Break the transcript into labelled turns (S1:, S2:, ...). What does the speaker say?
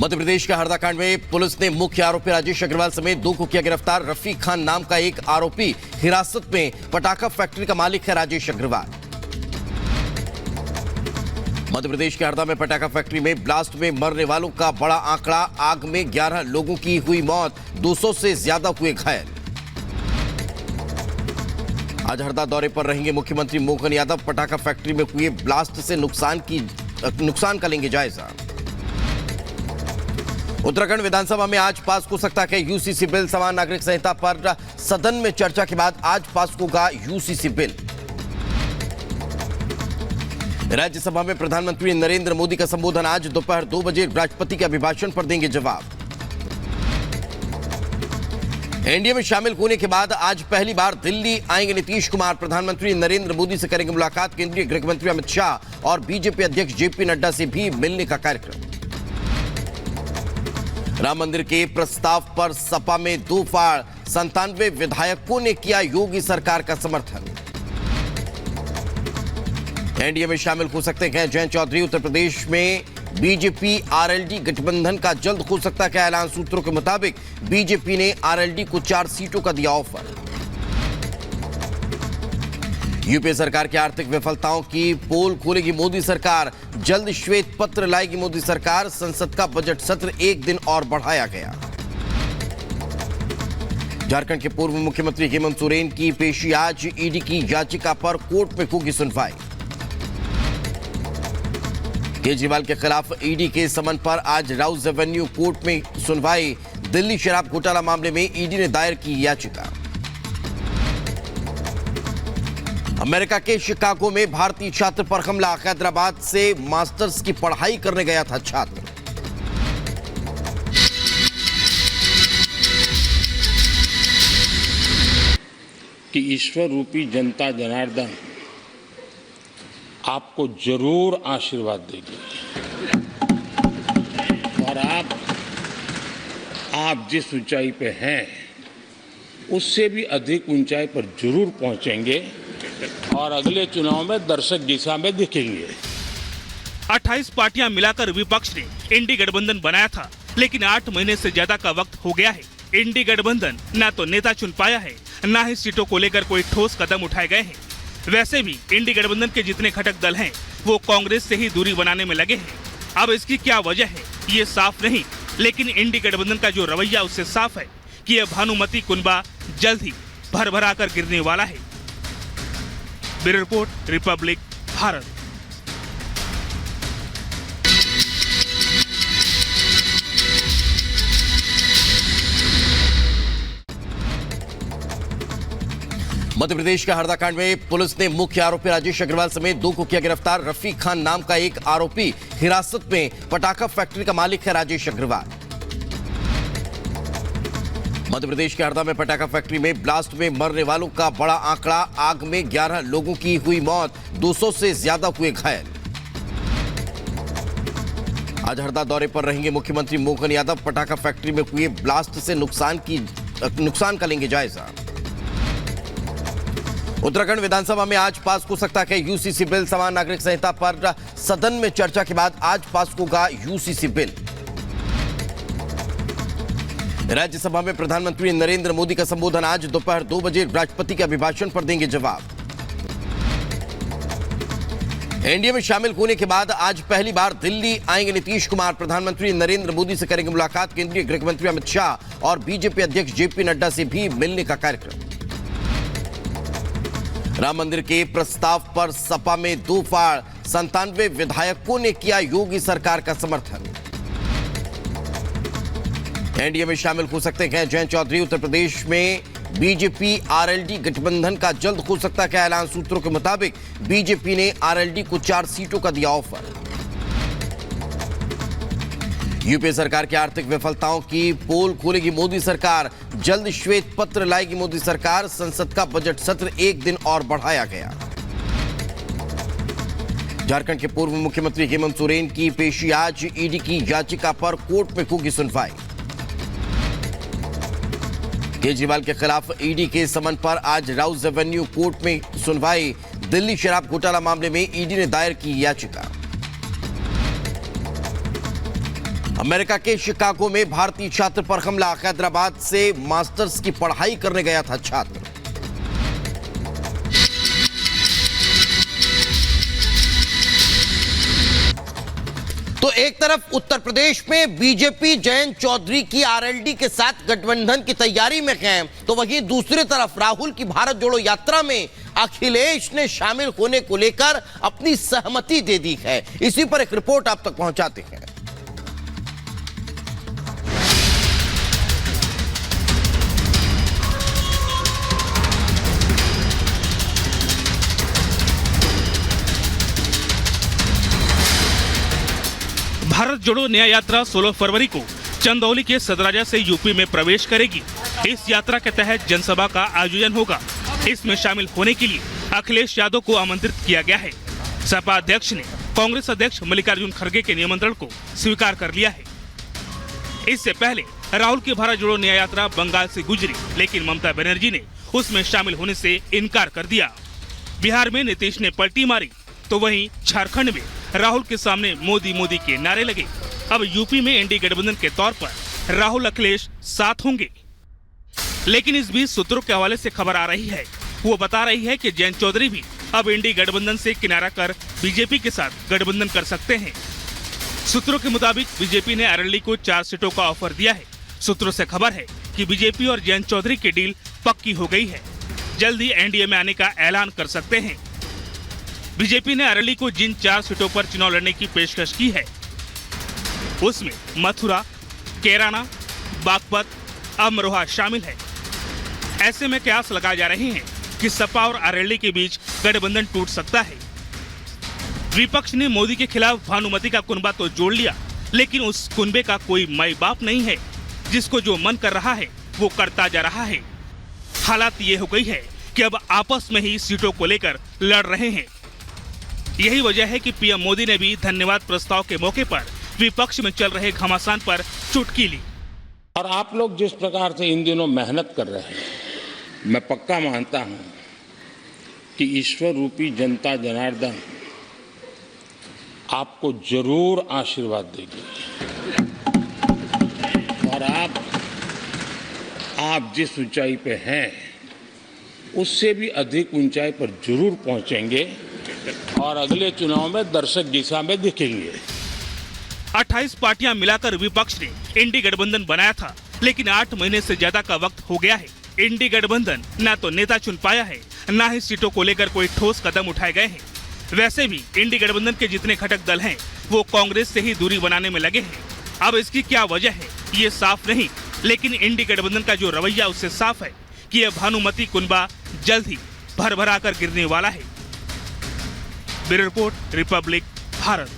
S1: मध्य प्रदेश के हरदा-कांड में पुलिस ने मुख्य आरोपी राजेश अग्रवाल समेत 2 को किया गिरफ्तार। रफीक खान नाम का एक आरोपी हिरासत में। पटाखा फैक्ट्री का मालिक है राजेश अग्रवाल। मध्य प्रदेश के हरदा में पटाखा फैक्ट्री में ब्लास्ट में मरने वालों का बड़ा आंकड़ा। आग में 11 लोगों की हुई मौत, 200 से ज्यादा हुए घायल। आज हरदा दौरे पर रहेंगे मुख्यमंत्री मोहन यादव। पटाखा फैक्ट्री में हुए ब्लास्ट से नुकसान का लेंगे जायजा। उत्तराखंड विधानसभा में आज पास हो सकता है यूसीसी बिल। समान नागरिक संहिता पर सदन में चर्चा के बाद आज पास होगा यूसीसी बिल। राज्यसभा में प्रधानमंत्री नरेंद्र मोदी का संबोधन आज दोपहर 2 बजे राष्ट्रपति के अभिभाषण पर देंगे जवाब। एनडीए में शामिल होने के बाद आज पहली बार दिल्ली आएंगे नीतीश कुमार। प्रधानमंत्री नरेंद्र मोदी से करेंगे मुलाकात। केंद्रीय गृह मंत्री अमित शाह और बीजेपी अध्यक्ष जेपी नड्डा से भी मिलने का कार्यक्रम। राम मंदिर के प्रस्ताव पर सपा में 2 फाड़। 97 विधायकों ने किया योगी सरकार का समर्थन। एनडीए में शामिल हो सकते हैं जयंत चौधरी। उत्तर प्रदेश में बीजेपी आरएलडी गठबंधन का जल्द हो सकता है ऐलान। सूत्रों के मुताबिक बीजेपी ने आरएलडी को 4 सीटों का दिया ऑफर। यूपीए सरकार की आर्थिक विफलताओं की पोल खोलेगी मोदी सरकार। जल्द श्वेत पत्र लाएगी मोदी सरकार। संसद का बजट सत्र 1 दिन और बढ़ाया गया। झारखंड के पूर्व मुख्यमंत्री हेमंत सोरेन की पेशी आज। ईडी की याचिका पर कोर्ट में होगी सुनवाई। केजरीवाल के खिलाफ ईडी के समन पर आज राउज एवेन्यू कोर्ट में सुनवाई। दिल्ली शराब घोटाला मामले में ईडी ने दायर की याचिका। अमेरिका के शिकागो में भारतीय छात्र पर हमला। हैदराबाद से मास्टर्स की पढ़ाई करने गया था छात्र।
S2: कि ईश्वर रूपी जनता जनार्दन आपको जरूर आशीर्वाद देगी और आप जिस ऊंचाई पे हैं उससे भी अधिक ऊंचाई पर जरूर पहुंचेंगे और अगले चुनाव में दर्शक दिशा में दिखेंगे।
S3: 28 पार्टियां मिलाकर विपक्ष ने इंडी गठबंधन बनाया था, लेकिन 8 महीने से ज्यादा का वक्त हो गया है। इंडी गठबंधन न तो नेता चुन पाया है, न ही सीटों को लेकर कोई ठोस कदम उठाए गए हैं। वैसे भी इंडी गठबंधन के जितने घटक दल हैं, वो कांग्रेस से ही दूरी बनाने में लगे हैं। अब इसकी क्या वजह है ये साफ नहीं, लेकिन इंडी गठबंधन का जो रवैया उससे साफ है कि यह भानुमति कुनबा जल्द ही भरभरा कर गिरने वाला है। Bureau report, republic Bharat.
S1: Madhya Pradesh के हरदा-कांड में पुलिस ने मुख्य आरोपी राजेश अग्रवाल समेत 2 को किया गिरफ्तार। रफीक खान नाम का एक आरोपी हिरासत में। पटाखा फैक्ट्री का मालिक है राजेश अग्रवाल। मध्य प्रदेश के हरदा में पटाखा फैक्ट्री में ब्लास्ट में मरने वालों का बड़ा आंकड़ा। आग में 11 लोगों की हुई मौत, 200 से ज्यादा हुए घायल। आज हरदा दौरे पर रहेंगे मुख्यमंत्री मोहन यादव। पटाखा फैक्ट्री में हुए ब्लास्ट से नुकसान का लेंगे जायजा। उत्तराखंड विधानसभा में आज पास हो सकता है यूसीसी बिल। समान नागरिक संहिता पर सदन में चर्चा के बाद आज पास होगा यूसीसी बिल। राज्यसभा में प्रधानमंत्री नरेंद्र मोदी का संबोधन आज दोपहर 2 बजे राष्ट्रपति के अभिभाषण पर देंगे जवाब। एनडीए में शामिल होने के बाद आज पहली बार दिल्ली आएंगे नीतीश कुमार। प्रधानमंत्री नरेंद्र मोदी से करेंगे मुलाकात। केंद्रीय गृह मंत्री अमित शाह और बीजेपी अध्यक्ष जेपी नड्डा से भी मिलने का कार्यक्रम। राम मंदिर के प्रस्ताव पर सपा में 2 फाड़। 97 विधायकों ने किया योगी सरकार का समर्थन। एनडीए में शामिल हो सकते हैं जयंत चौधरी। उत्तर प्रदेश में बीजेपी आरएलडी गठबंधन का जल्द हो सकता है ऐलान। सूत्रों के मुताबिक बीजेपी ने आरएलडी को 4 सीटों का दिया ऑफर। यूपीए सरकार की आर्थिक विफलताओं की पोल खोलेगी मोदी सरकार। जल्द श्वेत पत्र लाएगी मोदी सरकार। संसद का बजट सत्र 1 दिन और बढ़ाया गया। झारखंड के पूर्व मुख्यमंत्री हेमंत सोरेन की पेशी आज। ईडी की याचिका पर कोर्ट में होगी सुनवाई। केजरीवाल के खिलाफ ईडी के समन पर आज राउज एवेन्यू कोर्ट में सुनवाई। दिल्ली शराब घोटाला मामले में ईडी ने दायर की याचिका। अमेरिका के शिकागो में भारतीय छात्र पर हमला। हैदराबाद से मास्टर्स की पढ़ाई करने गया था छात्र। तो एक तरफ उत्तर प्रदेश में बीजेपी जयंत चौधरी की आरएलडी के साथ गठबंधन की तैयारी में है, तो वहीं दूसरी तरफ राहुल की भारत जोड़ो यात्रा में अखिलेश ने शामिल होने को लेकर अपनी सहमति दे दी है। इसी पर एक रिपोर्ट आप तक पहुंचाते हैं।
S3: भारत जोड़ो न्याय यात्रा 16 फरवरी को चंदौली के सदराजा से यूपी में प्रवेश करेगी। इस यात्रा के तहत जनसभा का आयोजन होगा। इसमें शामिल होने के लिए अखिलेश यादव को आमंत्रित किया गया है। सपा अध्यक्ष ने कांग्रेस अध्यक्ष मल्लिकार्जुन खड़गे के निमंत्रण को स्वीकार कर लिया है। इससे पहले राहुल की भारत जोड़ो न्याय यात्रा बंगाल से गुजरी, लेकिन ममता बनर्जी ने उसमें शामिल होने से इनकार कर दिया। बिहार में नीतीश ने पलटी मारी, तो वहीं झारखंड में राहुल के सामने मोदी मोदी के नारे लगे। अब यूपी में एनडीए गठबंधन के तौर पर राहुल अखिलेश साथ होंगे। लेकिन इस बीच सूत्रों के हवाले से खबर आ रही है, वो बता रही है कि जयंत चौधरी भी अब एनडीए गठबंधन से किनारा कर बीजेपी के साथ गठबंधन कर सकते हैं। सूत्रों के मुताबिक बीजेपी ने आरएलडी को 4 सीटों का ऑफर दिया है। सूत्रों से खबर है कि बीजेपी और जयंत चौधरी की डील पक्की हो गई है। जल्द ही एनडीए में आने का ऐलान कर सकते हैं। बीजेपी ने आरएलडी को जिन 4 सीटों पर चुनाव लड़ने की पेशकश की है, उसमें मथुरा, कैराना, बागपत, अमरोहा शामिल है। ऐसे में कयास लगाए जा रहे हैं कि सपा और आरएलडी के बीच गठबंधन टूट सकता है। विपक्ष ने मोदी के खिलाफ भानुमति का कुनबा तो जोड़ लिया, लेकिन उस कुनबे का कोई माई बाप नहीं है। जिसको जो मन कर रहा है वो करता जा रहा है। हालात ये हो गई है कि अब आपस में ही सीटों को लेकर लड़ रहे हैं। यही वजह है कि पीएम मोदी ने भी धन्यवाद प्रस्ताव के मौके पर विपक्ष में चल रहे घमासान पर चुटकी ली।
S2: और आप लोग जिस प्रकार से इन दिनों मेहनत कर रहे हैं, मैं पक्का मानता हूं कि ईश्वर रूपी जनता जनार्दन आपको जरूर आशीर्वाद देगी और आप जिस ऊंचाई पे हैं उससे भी अधिक ऊंचाई पर जरूर पहुंचेंगे और अगले चुनाव में दर्शक दिशा में दिखेंगे।
S3: 28 पार्टियां मिलाकर विपक्ष ने एनडीए गठबंधन बनाया था, लेकिन 8 महीने से ज्यादा का वक्त हो गया है। एनडीए गठबंधन न तो नेता चुन पाया है, न ही सीटों को लेकर कोई ठोस कदम उठाए गए हैं। वैसे भी एनडीए गठबंधन के जितने घटक दल हैं, वो कांग्रेस से ही दूरी बनाने में लगे हैं। अब इसकी क्या वजह है ये साफ नहीं, लेकिन एनडीए गठबंधन का जो रवैया उससे साफ है कि यह भानुमति कुनबा जल्द ही भरभरा कर गिरने वाला है। Bureau report, republic Bharat.